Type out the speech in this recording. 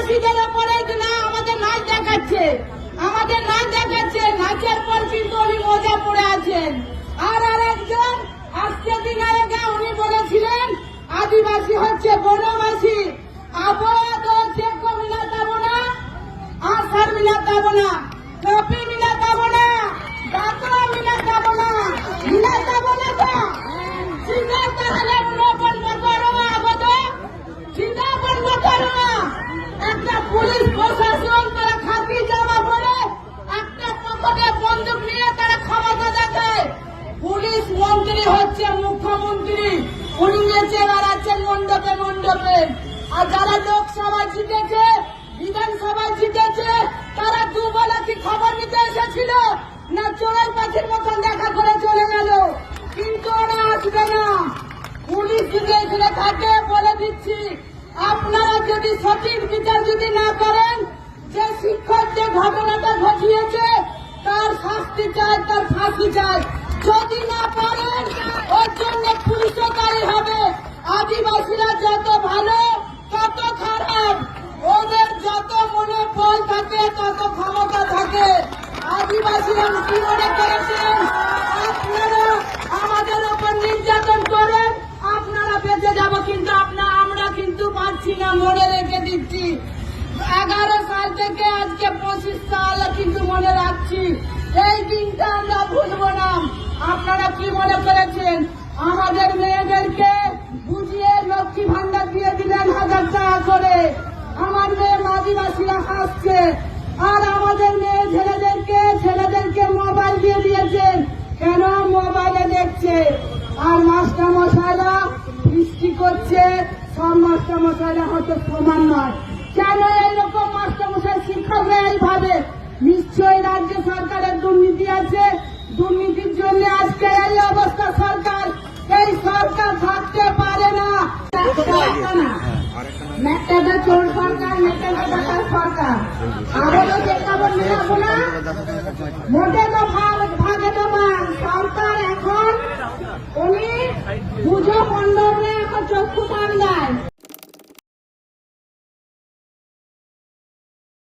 আদিবাসীদের ওপরে না আমাদের নাচ দেখাচ্ছে, নাচের পর কিন্তু উনি মজা পড়ে আছেন। আর আরেকজন আজকে দিন আগে উনি বলেছিলেন আদিবাসী হচ্ছে বনবাসী, আবহাওয়া হচ্ছে মিলাতাবো না, আষাঢ় মিলাতাবো না, কপি মিলাতাবো না, বাতরা মিলাতাবো না, মিলাতাবো না তো চিন্তা তাহলে বন্ধ করো আগত, চিন্তা বন্ধ করো। একটা পুলিশ প্রশাসন তারা খাকি জামা পরে একটা পকেটে বন্দুক নিয়ে তারা ক্ষমতা দেখায়। পুলিশ মন্ত্রী হচ্ছে মুখ্যমন্ত্রী, উনি নেচে বেড়াচ্ছেন মণ্ডপে মণ্ডপে। আর যারা লোকসভায় জিতেছে, বিধানসভায় জিতেছে, তারা দুবেলা কি খবর নিতে এসেছিল না চোরের পাখির মতন দেখা করে চলে গেল? কিন্তু ওরা আসবে না। পুলিশ যদি এখানে থাকে বলে দিচ্ছি, আপনারা যদি সঠিক বিচার যদি না করেন, যে শিক্ষক যে ঘটনাটা ঘটিয়েছে তার শাস্তি চাই, তার ফাঁসি চাই। যদি না পারেন ওর জন্য পুলিশও দায়ী হবে। আদিবাসীরা যত ভালো তত খারাপ, ওদের যত মনে বল থাকে তত ক্ষমতা থাকে। আদিবাসীরা কি মনে করেছেন আপনারা আমাদের ওপর নির্যাতন করেন, আপনারা বেঁচে যাব, কিন্তু আমরা কিন্তু পাচ্ছি না। মনে রেখে দিচ্ছি, 11 সাল থেকে আজকে 25 সাল কিন্তু মনে রাখছি। এই দিনটা আমরা ভুলবো না। আপনারা কি মনে করেছেন আমাদের মেয়েদেরকে বুঝিয়ে লক্ষ্মী ভান্ডার দিয়ে দিলেন 1000 টাকা করে, আমার মেয়ে আদিবাসীরা হাসছে। আর আমাদের মেয়ে ছেলেদেরকে মোবাইল দিয়ে দিয়েছেন, কেন মোবাইলে দেখছে। আর মাস্টার মশাইরা বৃষ্টি করছে, সব মাস্টার মশাইরা হয়তো সমান নয়। কেন এইরকম মাস্টার মশাই শিক্ষকরা এইভাবে? নিশ্চয়ই রাজ্য সরকারের দুর্নীতি আছে, দুর্নীতির জন্য আজকে এই অবস্থা। এই সরকার থাকতে পারে না। মেটাটা চোর সরকার, মেটাটা টাকার সরকার। আবারও দেখাবো না, মোটে তো ভাগে তো সরকার এখন উনি পুজো মণ্ডপে এখন চক্ষু পান দেয়।